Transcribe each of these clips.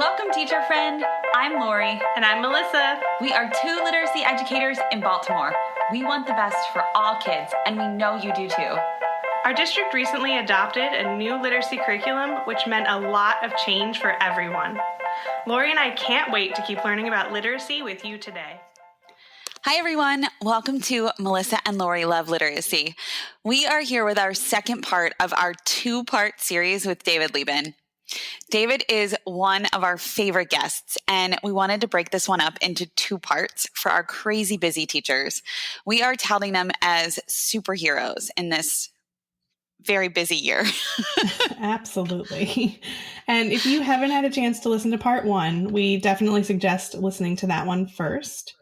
Welcome, teacher friend. I'm Lori. And I'm Melissa. We are two literacy educators in Baltimore. We want the best for all kids, and we know you do too. Our district recently adopted a new literacy curriculum, which meant a lot of change for everyone. Lori and I can't wait to keep learning about literacy with you today. Hi, everyone. Welcome to Melissa and Lori Love Literacy. We are here with our second part of our two-part series with David Liben. David is one of our favorite guests, and we wanted to break this one up into two parts for our crazy busy teachers. We are touting them as superheroes in this very busy year. Absolutely. And if you haven't had a chance to listen to part one, we definitely suggest listening to that one first.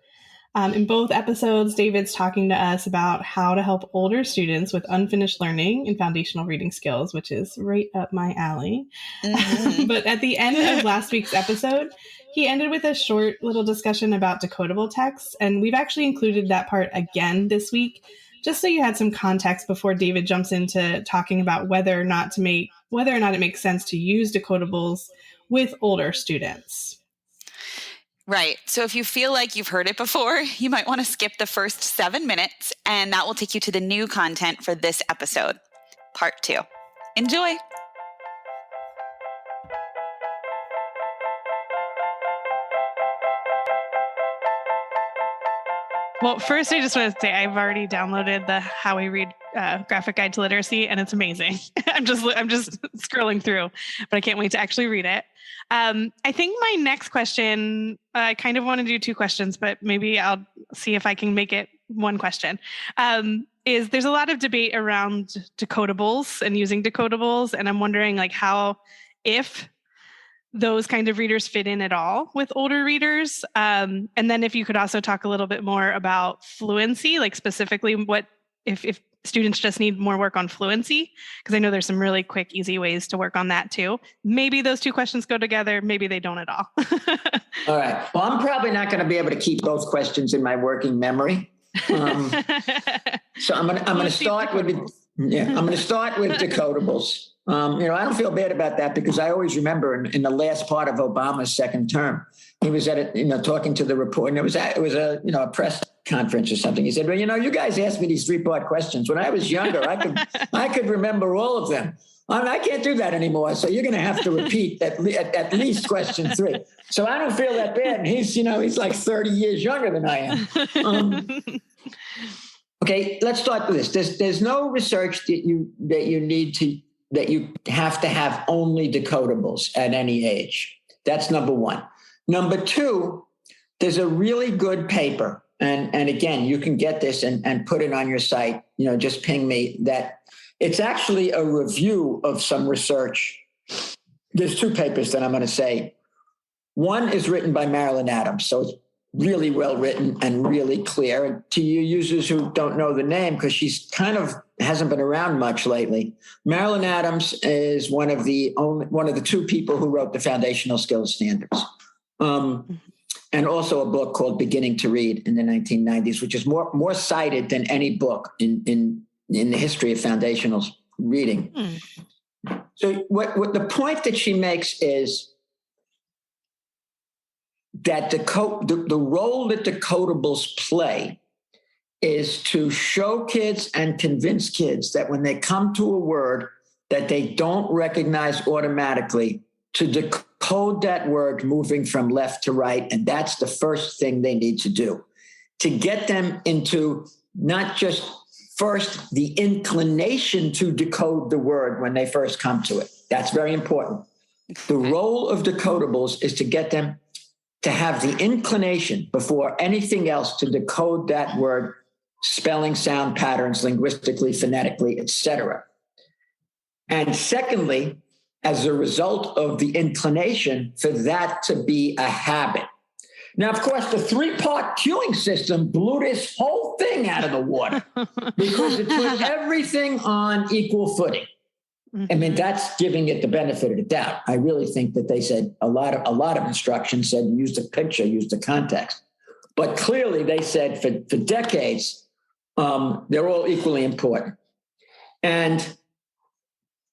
In both episodes, David's talking to us about how to help older students with unfinished learning and foundational reading skills, which is right up my alley. Mm-hmm. But at the end of last week's episode, he ended with a short little discussion about decodable texts, and we've actually included that part again this week, just so you had some context before David jumps into talking about whether or not it makes sense to use decodables with older students. Right. So if you feel like you've heard it before, you might want to skip the first 7 minutes, and that will take you to the new content for this episode, part 2. Enjoy. Well, first, I just want to say I've already downloaded the How We Read Graphic Guide to Literacy, and it's amazing. I'm just scrolling through, but I can't wait to actually read it. I think my next question, I kind of want to do two questions, but maybe I'll see if I can make it one question. Is there's a lot of debate around decodables and using decodables, and I'm wondering like if those kind of readers fit in at all with older readers. And then if you could also talk a little bit more about fluency, like specifically what if students just need more work on fluency, because I know there's some really quick, easy ways to work on that too. Maybe those two questions go together. Maybe they don't at all. All right. Well, I'm probably not going to be able to keep both questions in my working memory. So I'm going to start with decodables. I don't feel bad about that because I always remember in the last part of Obama's second term, he was at talking to the reporter, and it was a press conference or something. He said, well, you guys asked me these 3-part questions. When I was younger, I could remember all of them. I can't do that anymore. So you're going to have to repeat at least question 3. So I don't feel that bad. And he's like 30 years younger than I am. Okay, let's start with this. There's no research that you have to have only decodables at any age. That's number one. Number two, there's a really good paper. And again, you can get this and put it on your site. Just ping me that it's actually a review of some research. There's 2 papers that I'm going to say. One is written by Marilyn Adams. So it's really well written and really clear. And to you users who don't know the name, because she's kind of hasn't been around much lately, Marilyn Adams is one of the 2 people who wrote the foundational skills standards. And also a book called Beginning to Read in the 1990s, which is more cited than any book in the history of foundational reading. So what the point that she makes is that the role that decodables play is to show kids and convince kids that when they come to a word that they don't recognize automatically, to decode that word moving from left to right. And that's the first thing they need to do, to get them into not just first the inclination to decode the word when they first come to it. That's very important. The role of decodables is to get them to have the inclination before anything else to decode that word, spelling, sound patterns, linguistically, phonetically, etc. And secondly, as a result of the inclination, for that to be a habit. Now, of course, the 3-part cueing system blew this whole thing out of the water because it put everything on equal footing. I mean, that's giving it the benefit of the doubt. I really think that they said a lot of instructions said use the picture, use the context. But clearly they said for decades, they're all equally important. And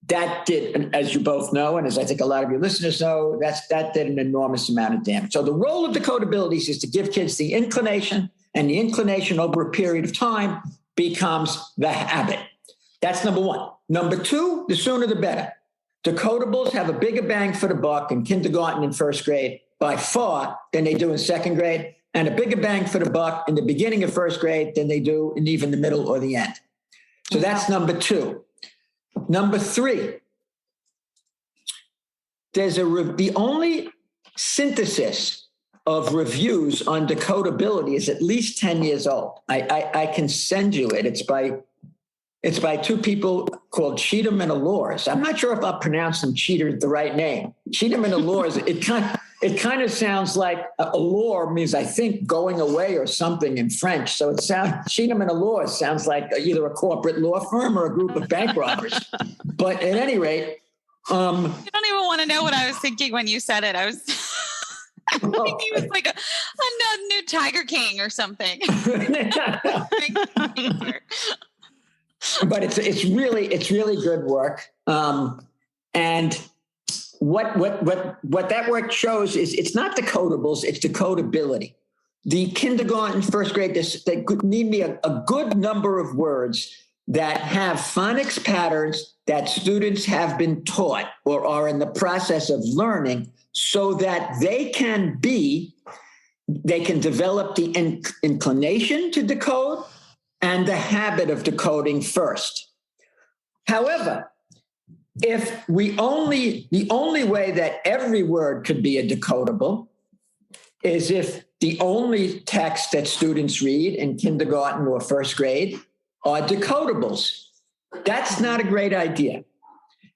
that did, and as you both know, and as I think a lot of your listeners know, that did an enormous amount of damage. So the role of decodabilities is to give kids the inclination, and the inclination over a period of time becomes the habit. That's number one. Number two, the sooner the better. Decodables have a bigger bang for the buck in kindergarten and first grade by far than they do in second grade, and a bigger bang for the buck in the beginning of first grade than they do in even the middle or the end. So that's number two. Number three, there's the only synthesis of reviews on decodability is at least 10 years old. I can send you it. It's by two people called Cheatham and Allures. I'm not sure if I'll pronounce them Cheater the right name. Cheatham and Allures, it kind of sounds like allure means, I think, going away or something in French. So it sounds, Cheatham and Allures sounds like either a corporate law firm or a group of bank robbers. But at any rate, you don't even want to know what I was thinking when you said it. I was thinking it was like a new Tiger King or something. But it's really good work. And what that work shows is it's not decodables, it's decodability. The kindergarten, first grade, they need me a good number of words that have phonics patterns that students have been taught or are in the process of learning, so that they can develop the inclination to decode and the habit of decoding first. However, if the only way that every word could be a decodable is if the only text that students read in kindergarten or first grade are decodables. That's not a great idea.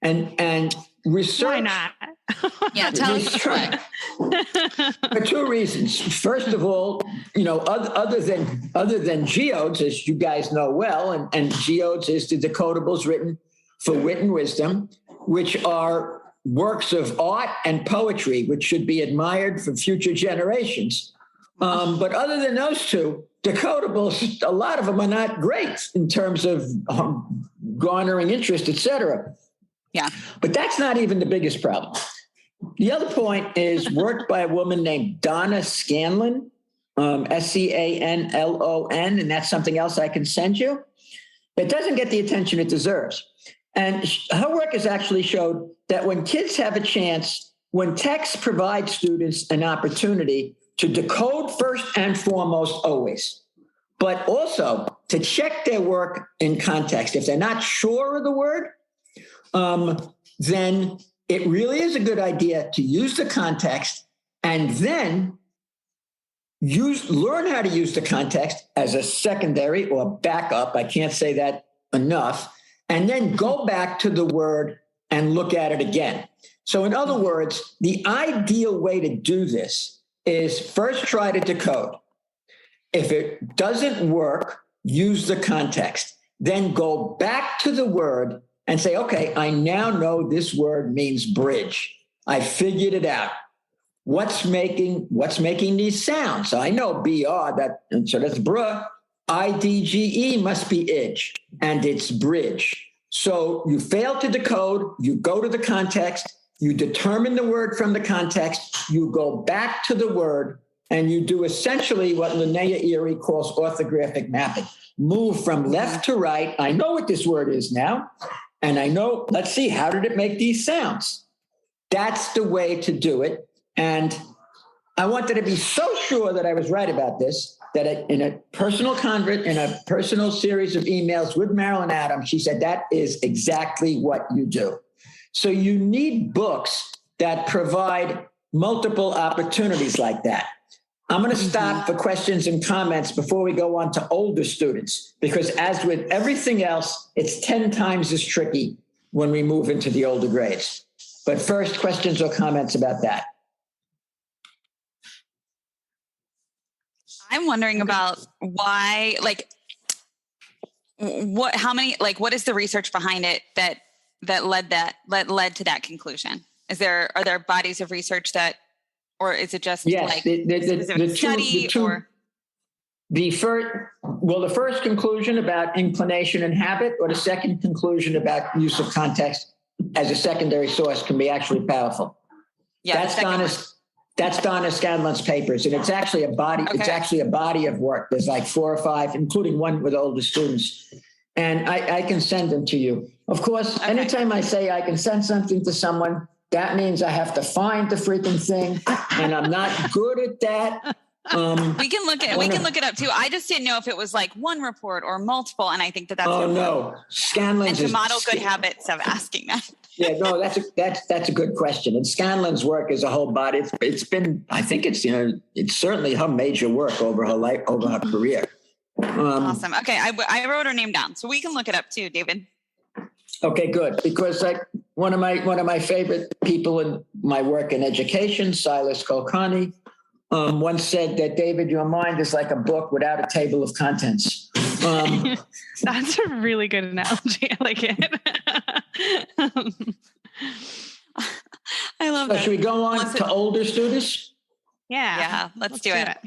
And research. Why not? Yeah, tell us why. For two reasons. First of all, other than geodes, as you guys know well, and geodes is the decodables written for wit and wisdom, which are works of art and poetry, which should be admired for future generations. But other than those two, decodables, a lot of them are not great in terms of garnering interest, et cetera. Yeah. But that's not even the biggest problem. The other point is work by a woman named Donna Scanlon, Scanlon, and that's something else I can send you. It doesn't get the attention it deserves. And her work has actually showed that when kids have a chance, when text provides students an opportunity to decode first and foremost always, but also to check their work in context. If they're not sure of the word, then it really is a good idea to use the context and then learn how to use the context as a secondary or backup. I can't say that enough. And then go back to the word and look at it again. So in other words, the ideal way to do this is first try to decode. If it doesn't work, use the context. Then go back to the word and say, okay, I now know this word means bridge. I figured it out. What's making these sounds? I know BR, so that's bruh. IDGE must be idge, and it's bridge. So you fail to decode, you go to the context, you determine the word from the context, you go back to the word, and you do essentially what Linnea Erie calls orthographic mapping. Move from left to right. I know what this word is now, and I know, let's see, how did it make these sounds? That's the way to do it. And I wanted to be so sure that I was right about this, that in a personal series of emails with Marilyn Adams, she said, that is exactly what you do. So you need books that provide multiple opportunities like that. I'm going to stop for questions and comments before we go on to older students, because as with everything else, it's 10 times as tricky when we move into the older grades. But first, questions or comments about that? I'm wondering about why, what is the research behind it that led to that conclusion? Are there bodies of research or is it just the study? The first conclusion about inclination and habit, or the second conclusion about use of context? as a secondary source can be actually powerful. Yeah, That's Donna Scanlon's papers, and it's actually a body. Okay. It's actually a body of work. There's like 4 or 5, including one with older students, and I can send them to you. Of course, anytime I say I can send something to someone, that means I have to find the freaking thing, and I'm not good at that. We can look it up too. I just didn't know if it was like one report or multiple, and I think that's no, Scanlon's and to model good habits of asking that. Yeah, no, that's a good question. And Scanlon's work is a whole body. It's been, I think it's certainly her major work over her life, over her career. Awesome. Okay, I wrote her name down, so we can look it up too, David. Okay, good. Because one of my favorite people in my work in education, Silas Kulkarni, once said that, David, your mind is like a book without a table of contents. That's a really good analogy. I like it. I love that. Should we go on to older students? Yeah, let's do it.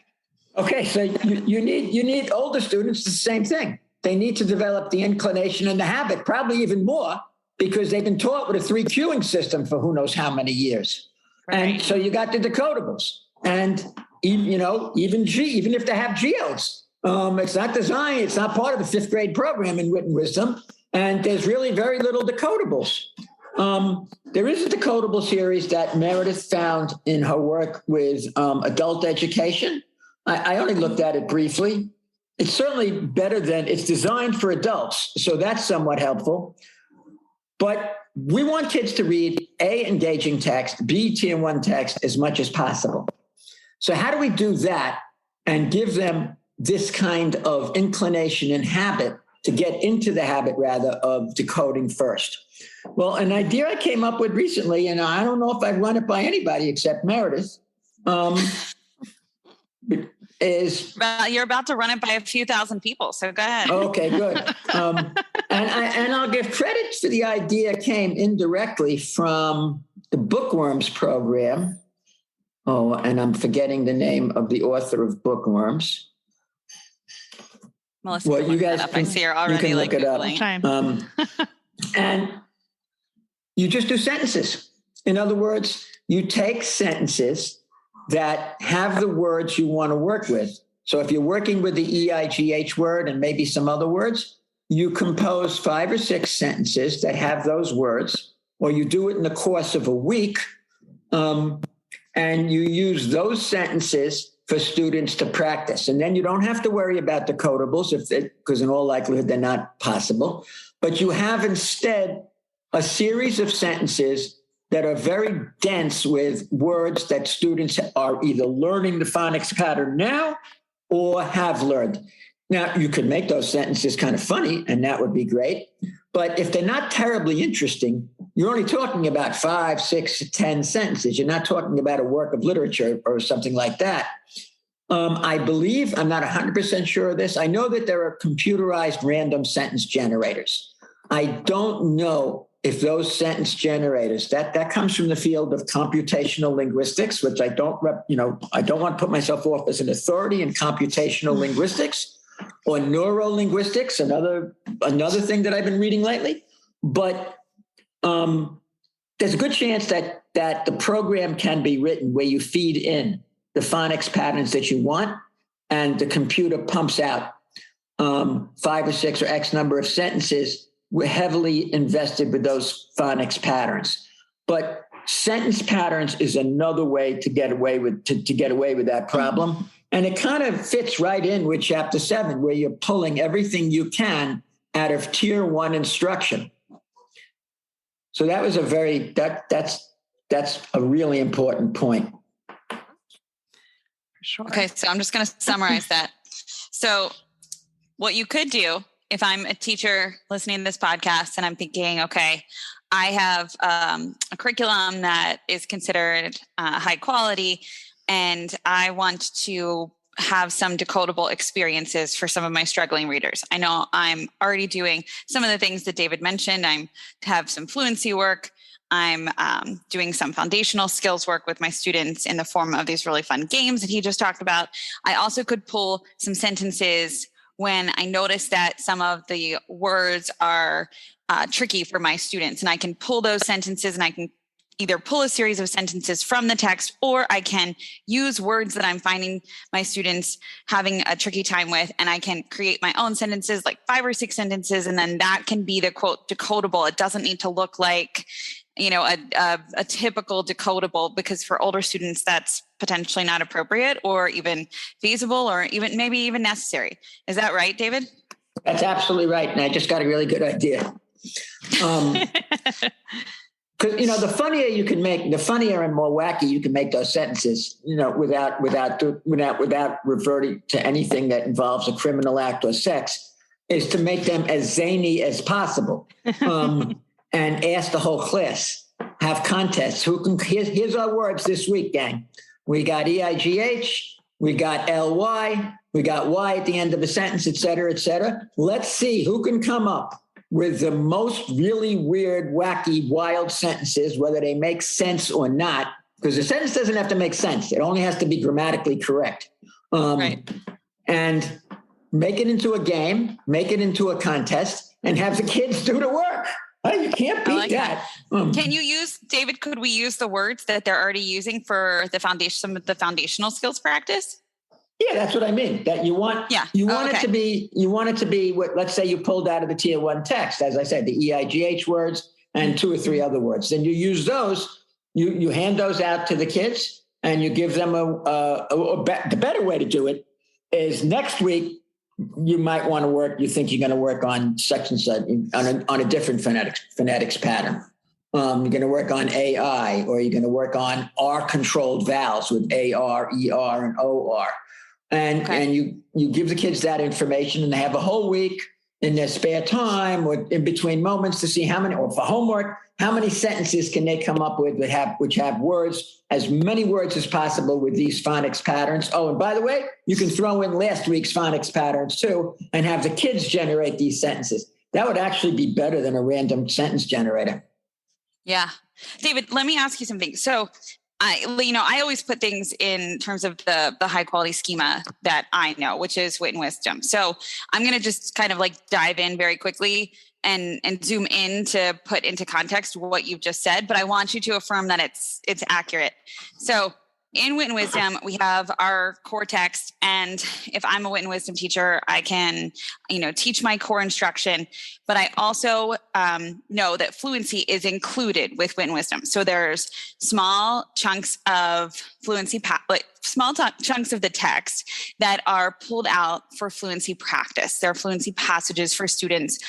Okay, so you need older students. It's the same thing. They need to develop the inclination and the habit, probably even more, because they've been taught with a 3 queuing system for who knows how many years. Right. And so you got the decodables, and even if they have geos, it's not designed. It's not part of the 5th grade program in written wisdom, and there's really very little decodables. There is a decodable series that Meredith found in her work with adult education. I only looked at it briefly. It's certainly better than it's designed for adults, so that's somewhat helpful. But we want kids to read A, engaging text, B, tier 1 text as much as possible. So how do we do that and give them this kind of inclination and habit to get into the habit, rather, of decoding first? Well, an idea I came up with recently, and I don't know if I'd run it by anybody except Meredith, is... Well, you're about to run it by a few thousand people, so go ahead. Okay, good. And I'll give credit for the idea came indirectly from the Bookworms program. Oh, and I'm forgetting the name of the author of Bookworms. Melissa, well, you guys can, I see her already you can look it Googling. Up. And you just do sentences. In other words, you take sentences that have the words you want to work with. So if you're working with the EIGH word and maybe some other words, you compose 5 or 6 sentences that have those words, or you do it in the course of a week, and you use those sentences for students to practice. And then you don't have to worry about decodables because in all likelihood, they're not possible. But you have instead a series of sentences that are very dense with words that students are either learning the phonics pattern now or have learned. Now, you could make those sentences kind of funny, and that would be great. But if they're not terribly interesting, you're only talking about 5, 6, 10 sentences. You're not talking about a work of literature or something like that. I believe, I'm not 100% sure of this, I know that there are computerized random sentence generators. I don't know if those sentence generators, that comes from the field of computational linguistics, which I don't want to put myself off as an authority in computational linguistics or neurolinguistics, another thing that I've been reading lately. But there's a good chance that the program can be written where you feed in the phonics patterns that you want, and the computer pumps out 5 or 6 or X number of sentences. We're heavily invested with those phonics patterns. But sentence patterns is another way to get away with that problem. And it kind of fits right in with chapter 7, where you're pulling everything you can out of tier 1 instruction. So that was that's a really important point. Sure. Okay, so I'm just going to summarize that. So what you could do, if I'm a teacher listening to this podcast and I'm thinking, okay, I have a curriculum that is considered high quality, and I want to have some decodable experiences for some of my struggling readers. I know I'm already doing some of the things that David mentioned. I have some fluency work. I'm doing some foundational skills work with my students in the form of these really fun games that he just talked about. I also could pull some sentences when I notice that some of the words are tricky for my students, and I can pull those sentences and I can either pull a series of sentences from the text, or I can use words that I'm finding my students having a tricky time with, and I can create my own sentences, like 5 or 6 sentences, and then that can be the quote decodable. It doesn't need to look like, a typical decodable, because for older students, that's potentially not appropriate or even feasible or even maybe even necessary. Is that right, David? That's absolutely right. And I just got a really good idea. Because, the funnier you can make, the funnier and more wacky you can make those sentences, without reverting to anything that involves a criminal act or sex, is to make them as zany as possible. And ask the whole class, have contests. Here's our words this week, gang. We got EIGH, we got LY, we got Y at the end of a sentence, et cetera, et cetera. Let's see who can come up with the most really weird, wacky, wild sentences, whether they make sense or not, because the sentence doesn't have to make sense. It only has to be grammatically correct. Right. And make it into a game, make it into a contest, and have the kids do the work. You can't beat that. Can you use, David, could we use the words that they're already using for the foundation, some of the foundational skills practice? Yeah, that's what I mean. That you want it to be what, let's say you pulled out of the tier 1 text, as I said, the EIGH words and 2 or 3 other words. Then you use those, you hand those out to the kids, and you give them the better way to do it is next week, you might want to work, you think you're going to work on sections on a different phonetics pattern. You're going to work on AI, or you're going to work on R-controlled vowels with AR, ER, and OR. And you give the kids that information, and they have a whole week in their spare time or in between moments to see how many, or for homework, how many sentences can they come up with which have words, as many words as possible with these phonics patterns. Oh, and by the way, you can throw in last week's phonics patterns too, and have the kids generate these sentences. That would actually be better than a random sentence generator. Yeah. David, let me ask you something. So I always put things in terms of the high quality schema that I know, which is wit and wisdom. So I'm going to just kind of like dive in very quickly and zoom in to put into context what you've just said, but I want you to affirm that it's accurate. So in wit and wisdom, we have our core text, and if I'm a wit and wisdom teacher, I can, teach my core instruction, but I also know that fluency is included with wit and wisdom. So there's small chunks of fluency, chunks of the text that are pulled out for fluency practice. There are fluency passages for students,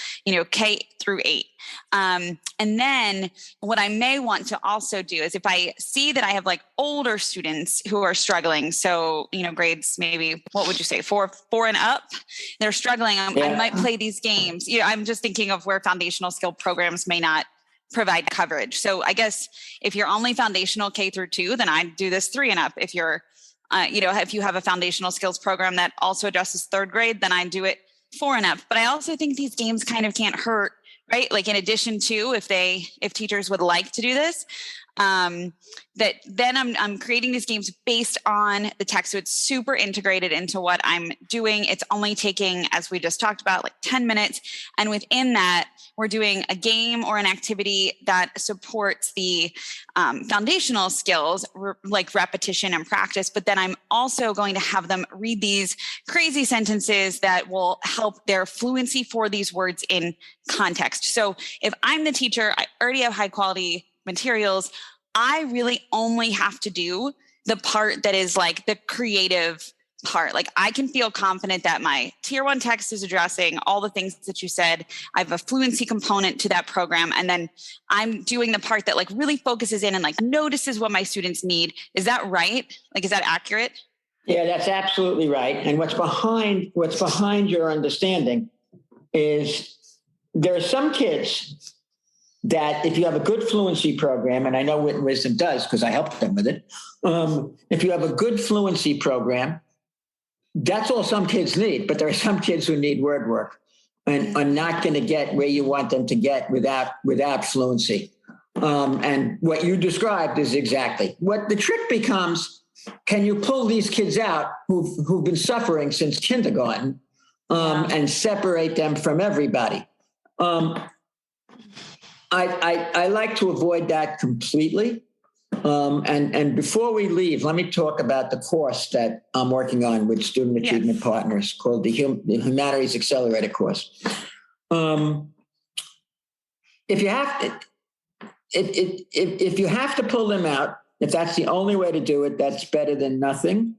K through 8. And then what I may want to also do is if I see that I have like older students who are struggling, so, grades, maybe, what would you say, 4 and up, they're struggling. I might play these games. I'm just thinking of where foundational skill programs may not provide coverage. So I guess if you're only foundational K through 2, then I do this 3 and up. If you're, if you have a foundational skills program that also addresses 3rd grade, then I do it 4 and up. But I also think these games kind of can't hurt, right? Like in addition to, if teachers would like to do this, that then I'm creating these games based on the text. So it's super integrated into what I'm doing. It's only taking, as we just talked about, like 10 minutes. And within that, we're doing a game or an activity that supports the foundational skills, like repetition and practice. But then I'm also going to have them read these crazy sentences that will help their fluency for these words in context. So if I'm the teacher, I already have high quality materials. I really only have to do the part that is like the creative part. Like I can feel confident that my tier 1 text is addressing all the things that you said. I have a fluency component to that program. And then I'm doing the part that like really focuses in and like notices what my students need. Is that right? Like, is that accurate? Yeah, that's absolutely right. And what's behind your understanding is there are some kids that if you have a good fluency program, and I know Wit and Wisdom does because I helped them with it. If you have a good fluency program, that's all some kids need, but there are some kids who need word work and are not going to get where you want them to get without fluency. And what you described is exactly what the trick becomes. Can you pull these kids out who've been suffering since kindergarten and separate them from everybody. I like to avoid that completely. And before we leave, let me talk about the course that I'm working on with Student Achievement Partners called the Humanities Accelerator course. If you have to, if you have to pull them out, if that's the only way to do it, that's better than nothing.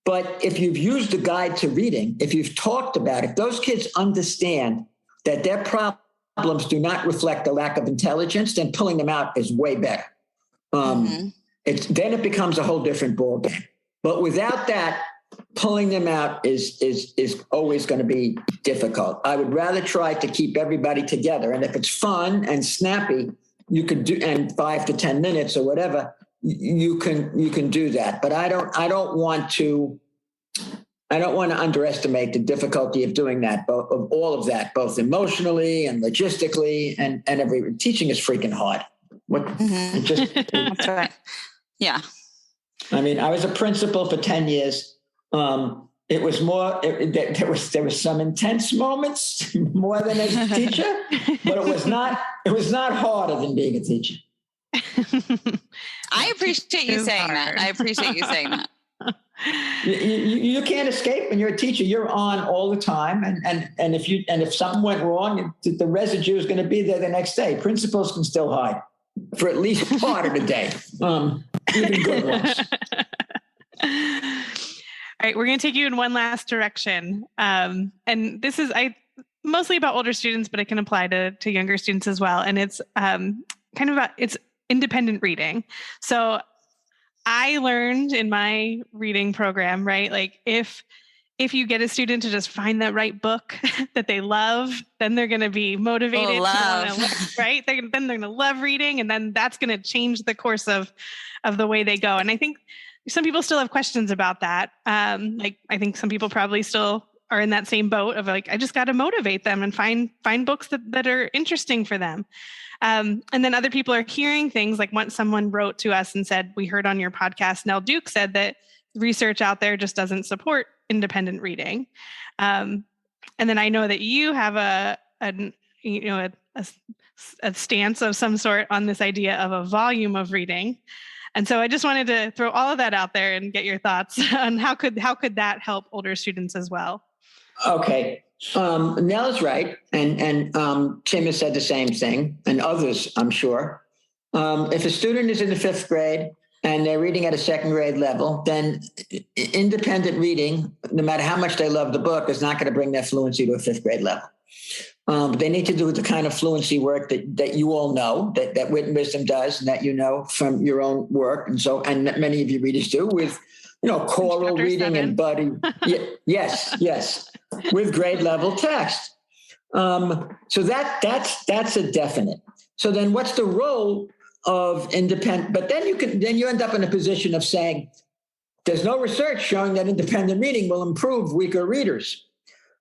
But if you've used the guide to reading, if you've talked about it, if those kids understand that their problems do not reflect a lack of intelligence, then pulling them out is way better. Then it becomes a whole different ballgame. But without that, pulling them out is always going to be difficult. I would rather try to keep everybody together. And if it's fun and snappy, you could do, and 5 to 10 minutes or whatever, you can do that. But I don't want to underestimate the difficulty of doing that, of all of that, both emotionally and logistically, and teaching is freaking hard. That's right. Yeah. I mean, I was a principal for 10 years. It was more, there was some intense moments more than as a teacher, but it was not harder than being a teacher. I appreciate you saying that. I appreciate you saying that. You can't escape when you're a teacher. You're on all the time, and if something went wrong, the residue is going to be there the next day. Principals can still hide for at least part of the day, even good ones. All right, we're going to take you in one last direction, and this is mostly about older students, but it can apply to younger students as well. And it's kind of about it's independent reading. So I learned in my reading program, right? Like if you get a student to just find that right book that they love, then they're going to be motivated, right? Then they're going to love reading, and then that's going to change the course of the way they go. And I think some people still have questions about that. I think some people probably still are in that same boat of like, I just got to motivate them and find books that are interesting for them. And then other people are hearing things like once someone wrote to us and said, we heard on your podcast, Nell Duke said that research out there just doesn't support independent reading. And then I know that you have a stance of some sort on this idea of a volume of reading. And so I just wanted to throw all of that out there and get your thoughts on how could that help older students as well? Okay. Nell is right. And Tim has said the same thing, and others, I'm sure. If a student is in the 5th grade and they're reading at a 2nd grade level, then independent reading, no matter how much they love the book, is not going to bring their fluency to a 5th grade level. They need to do the kind of fluency work that you all know, that Wit and Wisdom does, and that you know from your own work, and that many of your readers do, with choral reading 7. And buddy. Yes, with grade level text. So that's a definite. So then, what's the role of independent? But then you end up in a position of saying, there's no research showing that independent reading will improve weaker readers.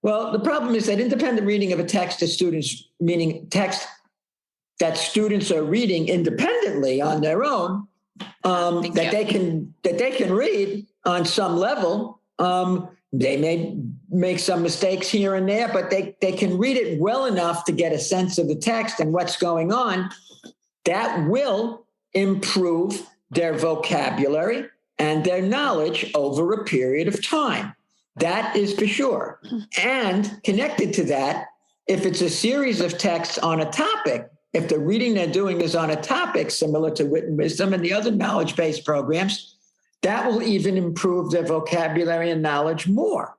Well, the problem is that independent reading of a text to students, meaning text that students are reading independently on their own, that they can read on some level. They may make some mistakes here and there, but they can read it well enough to get a sense of the text and what's going on. That will improve their vocabulary and their knowledge over a period of time. That is for sure. And connected to that, if it's a series of texts on a topic, if the reading they're doing is on a topic similar to Wit and Wisdom and the other knowledge-based programs, that will even improve their vocabulary and knowledge more.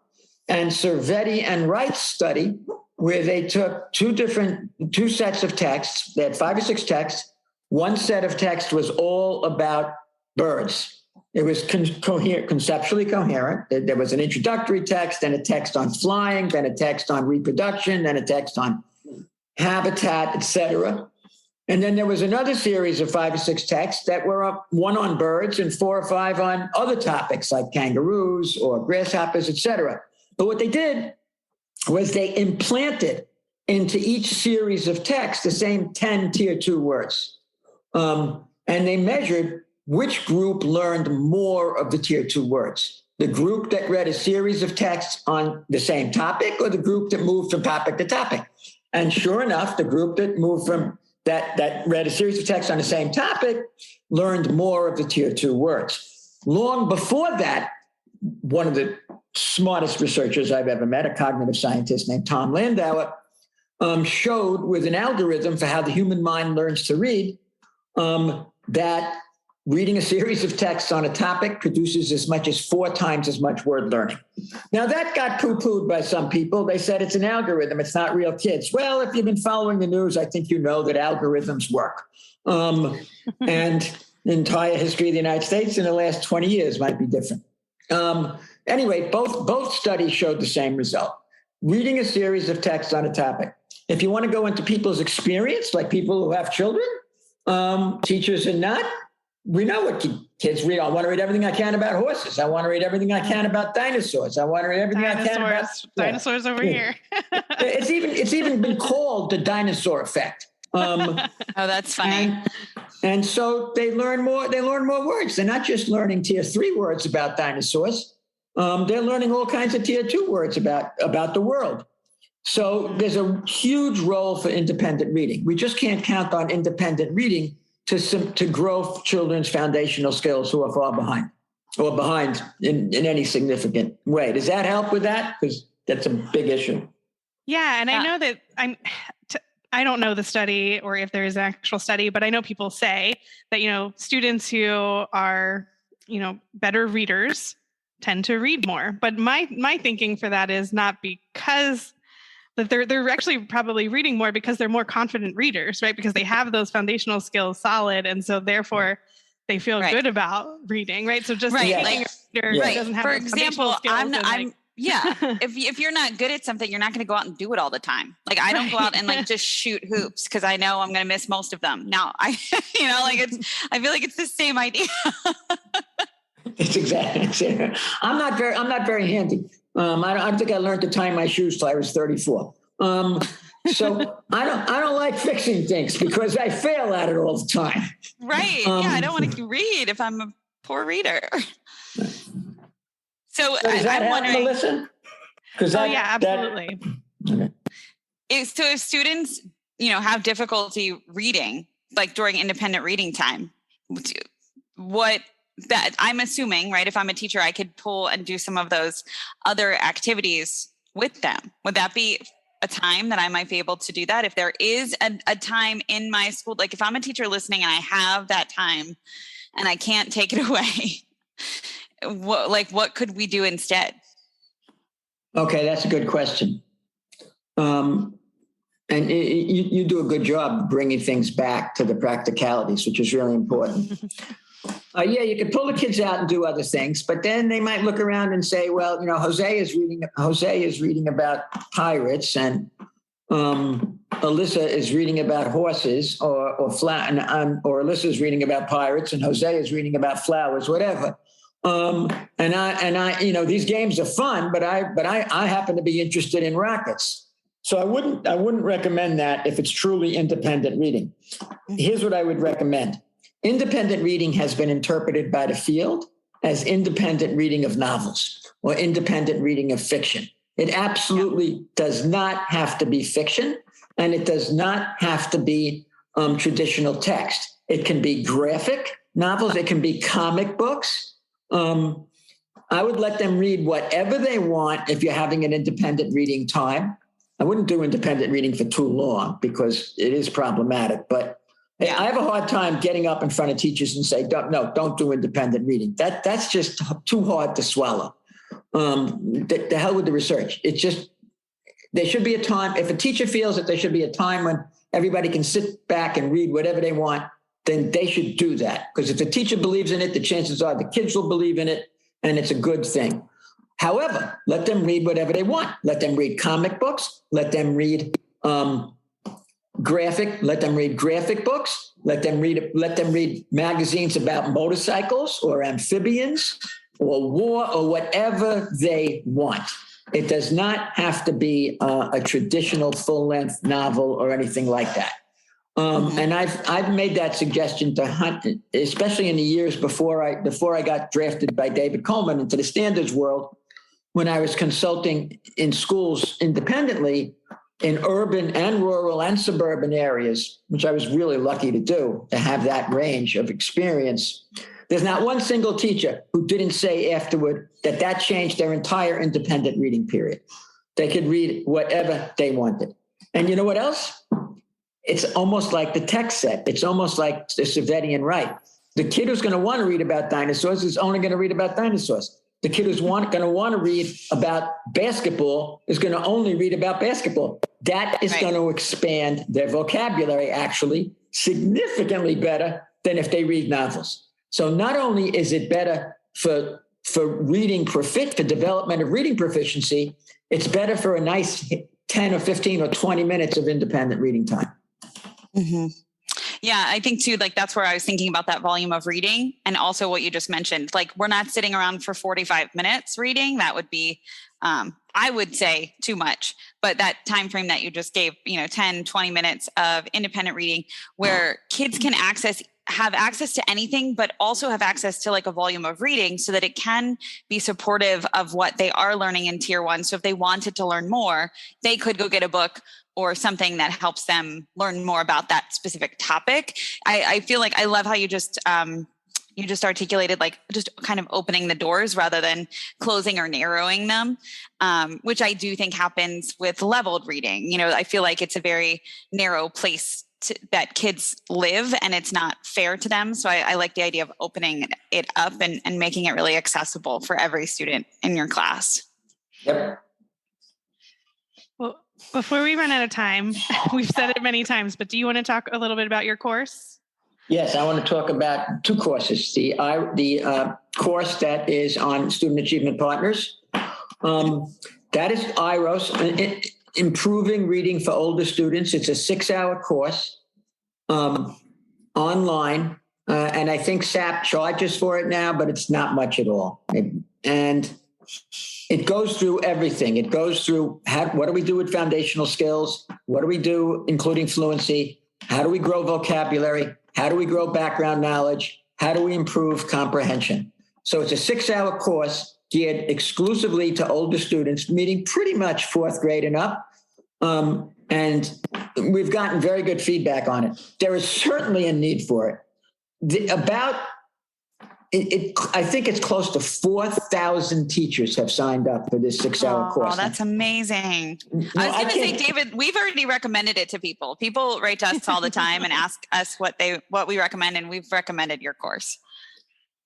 And Cervetti and Wright's study, where they took two sets of texts, they had 5 or 6 texts. One set of text was all about birds. It was conceptually coherent. There was an introductory text, then a text on flying, then a text on reproduction, then a text on habitat, etc. And then there was another series of 5 or 6 texts that were one on birds and 4 or 5 on other topics like kangaroos or grasshoppers, etc. But what they did was they implanted into each series of texts the same 10 tier 2 words. And they measured which group learned more of the tier 2 words. the group that read a series of texts on the same topic or the group that moved from topic to topic? And sure enough, the group that moved from that read a series of texts on the same topic learned more of the tier 2 words. Long before that, one of the smartest researchers I've ever met, a cognitive scientist named Tom Landauer, showed with an algorithm for how the human mind learns to read that reading a series of texts on a topic produces as much as 4 times as much word learning. Now, that got poo-pooed by some people. They said it's an algorithm. It's not real kids. Well, if you've been following the news, I think you know that algorithms work. And the entire history of the United States in the last 20 years might be different. Anyway, both studies showed the same result. Reading a series of texts on a topic. If you want to go into people's experience, like people who have children, teachers and not, we know what kids read. I want to read everything I can about horses. I want to read everything I can about dinosaurs. I want to read everything I can about dinosaurs over here. It's even been called the dinosaur effect. Oh, that's funny. And so they learn more. They learn more words. They're not just learning tier 3 words about dinosaurs. They're learning all kinds of tier 2 words about the world. So there's a huge role for independent reading. We just can't count on independent reading to grow children's foundational skills who are far behind or behind in any significant way. Does that help with that? Because that's a big issue. Yeah. And I know that I don't know the study or if there is an actual study, but I know people say that, students who are, better readers tend to read more. But my thinking for that is not because that they're actually probably reading more because they're more confident readers, right? Because they have those foundational skills solid. And so therefore they feel good about reading, right? So just taking a reader who doesn't have for those example, skills if you're not good at something, you're not going to go out and do it all the time. Like I don't go out and just shoot hoops because I know I'm going to miss most of them. Now I feel like it's the same idea. It's exactly. I'm not very handy. I don't think I learned to tie my shoes till I was 34. So I don't like fixing things because I fail at it all the time. Right. I don't want to read if I'm a poor reader. So does that I'm wondering, Melissa? Absolutely. Okay. So if students, have difficulty reading, like during independent reading time, that I'm assuming, right? If I'm a teacher, I could pull and do some of those other activities with them. Would that be a time that I might be able to do that? If there is a time in my school, like if I'm a teacher listening and I have that time and I can't take it away, what could we do instead? Okay, that's a good question. And you do a good job bringing things back to the practicalities, which is really important. You could pull the kids out and do other things, but then they might look around and say, well, Jose is reading about pirates and Alyssa is reading about horses or Alyssa is reading about pirates and Jose is reading about flowers, whatever. And I, these games are fun, but I happen to be interested in rockets. So I wouldn't recommend that if it's truly independent reading. Here's what I would recommend. Independent reading has been interpreted by the field as independent reading of novels or independent reading of fiction. It absolutely does not have to be fiction, and it does not have to be traditional text. It can be graphic novels. It can be comic books. I would let them read whatever they want if you're having an independent reading time. I wouldn't do independent reading for too long because it is problematic, but I have a hard time getting up in front of teachers and say, don't do independent reading. That's just too hard to swallow. The hell with the research. It's just, there should be a time. If a teacher feels that there should be a time when everybody can sit back and read whatever they want, then they should do that. Because if the teacher believes in it, the chances are the kids will believe in it, and it's a good thing. However, let them read whatever they want. Let them read comic books. Let them read let them read graphic books. Let them read magazines about motorcycles or amphibians or war or whatever they want. It does not have to be a traditional full-length novel or anything like that. And I've made that suggestion to Hunt, especially in the years before I got drafted by David Coleman into the standards world, when I was consulting in schools independently in urban and rural and suburban areas, which I was really lucky to do, to have that range of experience. There's not one single teacher who didn't say afterward that changed their entire independent reading period. They could read whatever they wanted. And you know what else? It's almost like the text said. It's almost like the Savetian right. The kid who's going to want to read about dinosaurs is only going to read about dinosaurs. The kid who's going to want to read about basketball is going to only read about basketball. That is going to expand their vocabulary actually significantly better than if they read novels. So not only is it better for reading for development of reading proficiency, it's better for a nice 10 or 15 or 20 minutes of independent reading time. Mm-hmm. Yeah, I think too, like that's where I was thinking about that volume of reading, and also what you just mentioned. Like we're not sitting around for 45 minutes reading. That would be, I would say, too much. But that time frame that you just gave, 10, 20 minutes of independent reading where kids can have access to anything, but also have access to like a volume of reading so that it can be supportive of what they are learning in tier 1. So if they wanted to learn more, they could go get a book or something that helps them learn more about that specific topic. I feel like I love how you just articulated like just kind of opening the doors rather than closing or narrowing them, which I do think happens with leveled reading. I feel like it's a very narrow place that kids live, and it's not fair to them. So I like the idea of opening it up and making it really accessible for every student in your class. Yep. Well, before we run out of time, we've said it many times, but do you want to talk a little bit about your course? Yes, I want to talk about two courses. The course that is on Student Achievement Partners, that is IROS, Improving Reading for Older Students. It's a 6-hour course online, and I think SAP charges for it now, but it's not much at all. And it goes through everything. It goes through what do we do with foundational skills? What do we do, including fluency? How do we grow vocabulary? How do we grow background knowledge? How do we improve comprehension? So it's a 6-hour course geared exclusively to older students, meaning pretty much 4th grade and up. And we've gotten very good feedback on it. There is certainly a need for it. I think it's close to 4,000 teachers have signed up for this 6-hour course. Oh, that's amazing. I was going to say, David, we've already recommended it to people. People write to us all the time and ask us what we recommend, and we've recommended your course.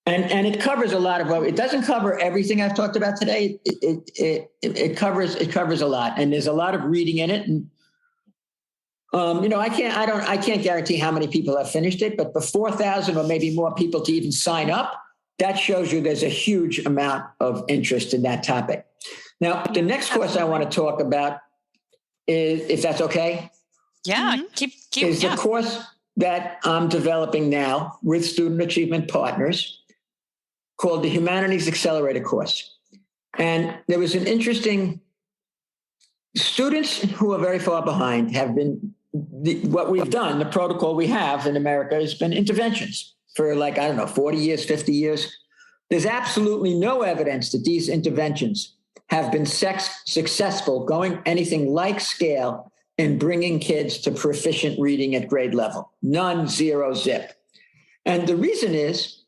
And it covers a lot of it doesn't cover everything I've talked about today. It covers a lot, and there's a lot of reading in it. And I can't guarantee how many people have finished it, but for 4,000 or maybe more people to even sign up, that shows you there's a huge amount of interest in that topic. Now, the next course I want to talk about is, if that's okay. Yeah, keep. Is the course that I'm developing now with Student Achievement Partners called the Humanities Accelerator course. And there was an interesting, students who are very far behind have been, what we've done, the protocol we have in America has been interventions for 40 years, 50 years. There's absolutely no evidence that these interventions have been successful going anything like scale in bringing kids to proficient reading at grade level. None, zero, zip. And the reason is,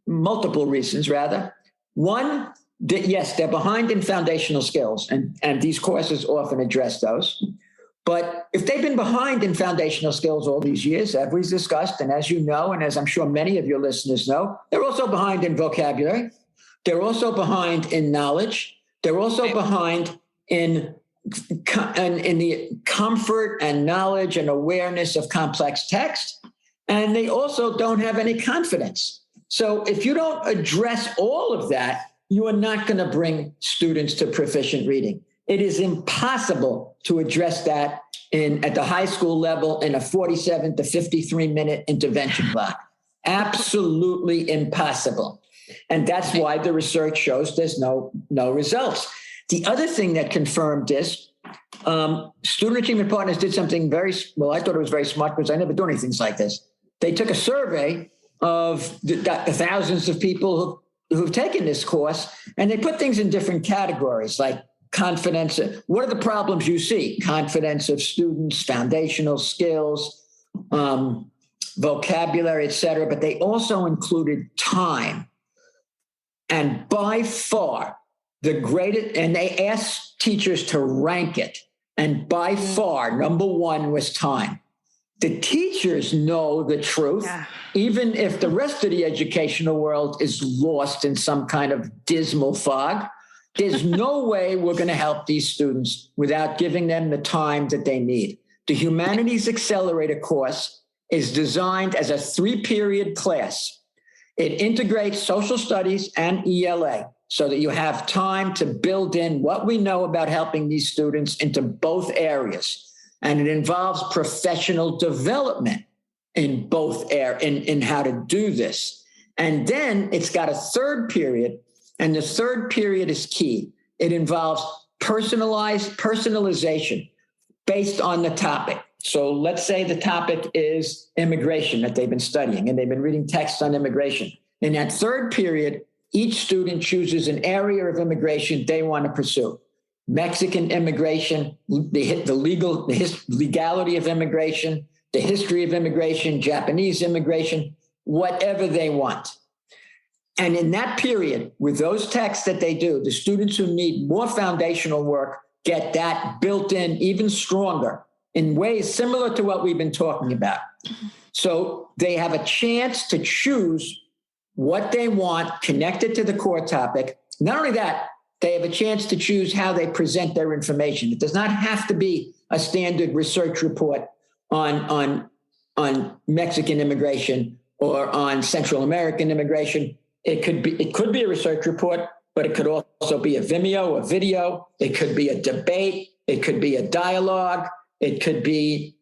multiple reasons rather. One, yes, they're behind in foundational skills, and these courses often address those. But if they've been behind in foundational skills all these years, as we've discussed, and as you know, and as I'm sure many of your listeners know, they're also behind in vocabulary. They're also behind in knowledge. They're also behind in the comfort and knowledge and awareness of complex text. And they also don't have any confidence. So if you don't address all of that, you are not going to bring students to proficient reading. It is impossible to address that at the high school level in a 47 to 53-minute intervention block. Absolutely impossible. And that's why the research shows there's no results. The other thing that confirmed this Student Achievement Partners did something I thought it was very smart because I never do anything like this. They took a survey of the thousands of people who've taken this course, and they put things in different categories, like confidence. What are the problems you see? Confidence of students, foundational skills, vocabulary, et cetera. But they also included time. And by far, the greatest, and they asked teachers to rank it. And by far, number one was time. The teachers know the truth, even if the rest of the educational world is lost in some kind of dismal fog. There's no way we're going to help these students without giving them the time that they need. The Humanities Accelerator course is designed as a 3-period class. It integrates social studies and ELA so that you have time to build in what we know about helping these students into both areas. And it involves professional development in both in how to do this. And then it's got a 3rd period, and the 3rd period is key. It involves personalization based on the topic. So let's say the topic is immigration that they've been studying, and they've been reading texts on immigration. In that 3rd period, each student chooses an area of immigration they want to pursue. Mexican immigration, the legality of immigration, the history of immigration, Japanese immigration, whatever they want. And in that period, with those texts that they do, the students who need more foundational work get that built in even stronger in ways similar to what we've been talking about. So they have a chance to choose what they want connected to the core topic. Not only that, they have a chance to choose how they present their information. It does not have to be a standard research report on Mexican immigration or on Central American immigration. It could be a research report, but it could also be a Vimeo, a video. It could be a debate. It could be a dialogue. It could be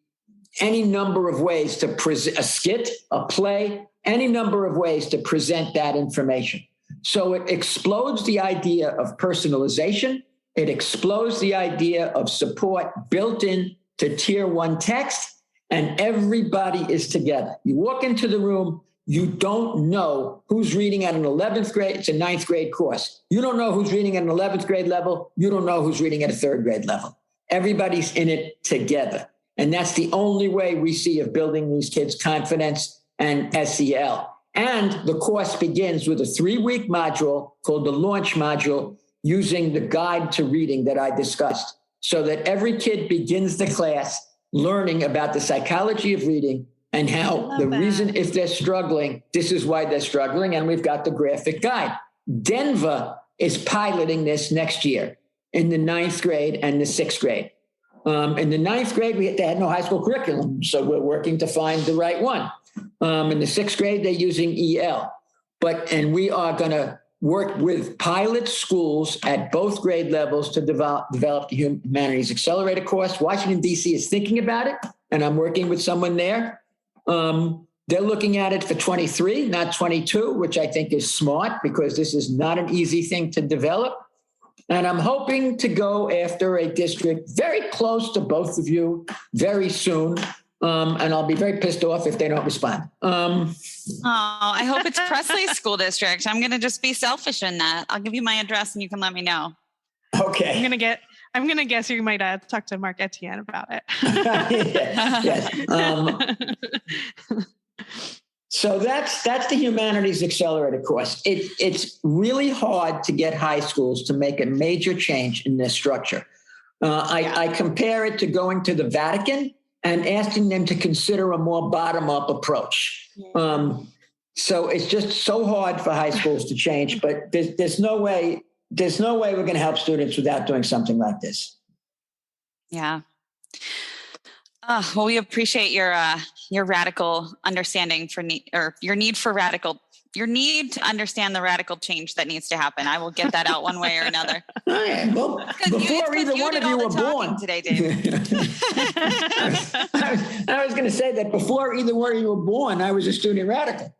any number of ways to present a skit, a play, any number of ways to present that information. So it explodes the idea of personalization. It explodes the idea of support built in to tier 1 text, and everybody is together. You walk into the room, you don't know who's reading at an 11th grade. It's a 9th grade course. You don't know who's reading at an 11th grade level. You don't know who's reading at a 3rd grade level. Everybody's in it together. And that's the only way we see of building these kids' confidence and SEL. And the course begins with a 3-week module called the launch module using the guide to reading that I discussed, so that every kid begins the class learning about the psychology of reading and how the reason if they're struggling, this is why they're struggling. And we've got the graphic guide. Denver is piloting this next year in the 9th grade and the 6th grade. In the 9th grade, they had no high school curriculum, so we're working to find the right one. In the 6th grade, they're using EL. And we are going to work with pilot schools at both grade levels to develop the Humanities Accelerator course. Washington, D.C. is thinking about it, and I'm working with someone there. They're looking at it for 23, not 22, which I think is smart because this is not an easy thing to develop. And I'm hoping to go after a district very close to both of you very soon. And I'll be very pissed off if they don't respond. I hope it's Presley School District. I'm going to just be selfish in that. I'll give you my address and you can let me know. Okay. I'm going to guess you might talk to Mark Etienne about it. Yes. So that's the Humanities Accelerator course. It's really hard to get high schools to make a major change in their structure. I compare it to going to the Vatican and asking them to consider a more bottom-up approach. So it's just so hard for high schools to change, but there's no way we're going to help students without doing something like this. Yeah. Well, we appreciate your radical understanding your need to understand the radical change that needs to happen. I will get that out one way or another. Oh, yeah. Well, before either one of you were born today, David. I was going to say that before either one of you were born, I was a student radical.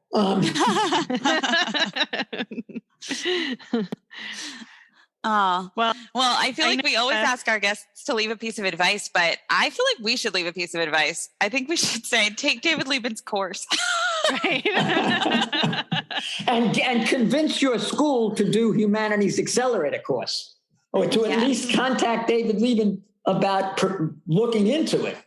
Oh, Well, I feel I like know we always that- ask our guests to leave a piece of advice, but I feel like we should leave a piece of advice. I think we should say, take David Lieben's course. right. And convince your school to do Humanities Accelerator course, or to at Yes. least contact David Lieben about looking into it.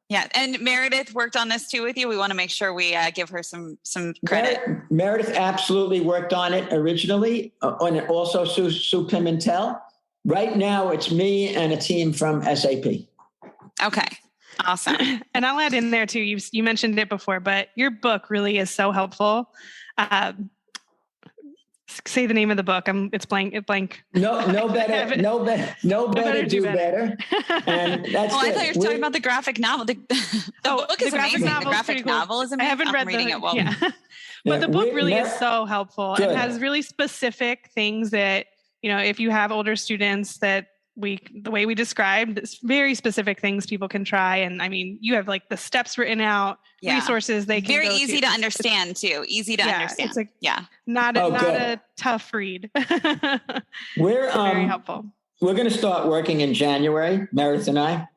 Yeah, and Meredith worked on this too with you. We want to make sure we give her some credit. Meredith absolutely worked on it originally, and also Sue Pimentel. Right now, it's me and a team from SAP. Okay, awesome. And I'll add in there too. You mentioned it before, but your book really is so helpful. Say the name of the book. It's blank. No better. Do better. And that's I thought you were talking about the graphic novel. The book is amazing. The graphic novel is amazing. I haven't read reading it. Well, yeah. But the book really is so helpful. It has really specific things that, if you have older students, that the way we described, it's very specific things people can try. And I mean, you have like the steps written out, resources they can very go easy to understand too. Easy to understand. It's not a tough read. We're very helpful. We're going to start working in January, Meredith and I,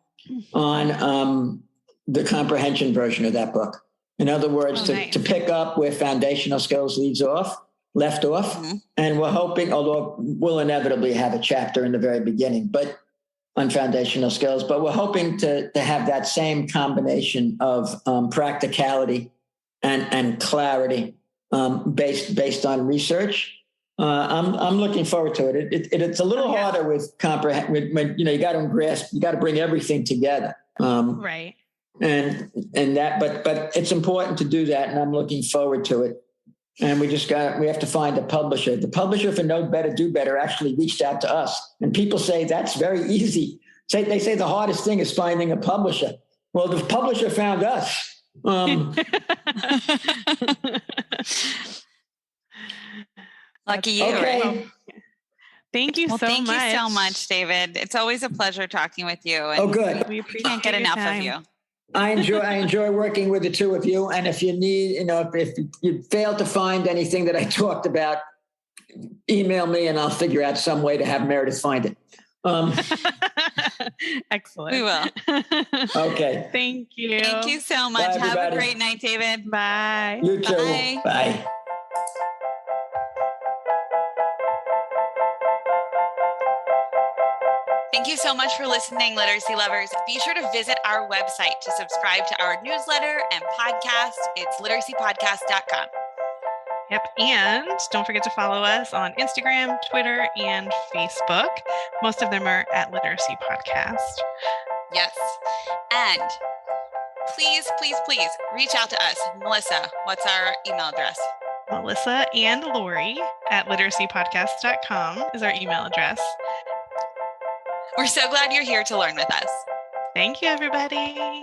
on the comprehension version of that book. In other words, to pick up where foundational skills left off. Mm-hmm. And we're hoping, although we'll inevitably have a chapter in the very beginning, but on foundational skills, but we're hoping to have that same combination of practicality and clarity based on research. I'm looking forward to it. It's a little harder with comprehend. When you got to grasp, you got to bring everything together. Right. And that, but it's important to do that, and I'm looking forward to it. And we have to find a publisher. The publisher for Know Better, Do Better actually reached out to us, and people say that's very easy. They say the hardest thing is finding a publisher. Well, the publisher found us. Lucky you. Okay. Right? Thank you so much. Thank you so much, David. It's always a pleasure talking with you. And good. We can't get enough of you. I enjoy working with the two of you. And if you need, if you fail to find anything that I talked about, email me and I'll figure out some way to have Meredith find it. Excellent. We will. Okay. Thank you. Thank you so much. Bye, have a great night, David. Bye. You too. Bye. Bye. Thank you so much for listening, literacy lovers. Be sure to visit our website to subscribe to our newsletter and podcast. It's literacypodcast.com. Yep. And don't forget to follow us on Instagram, Twitter, and Facebook. Most of them are at Literacy Podcast. Yes. And please, please, please reach out to us. Melissa, what's our email address? Melissa and Lori at literacypodcast.com is our email address. We're so glad you're here to learn with us. Thank you, everybody.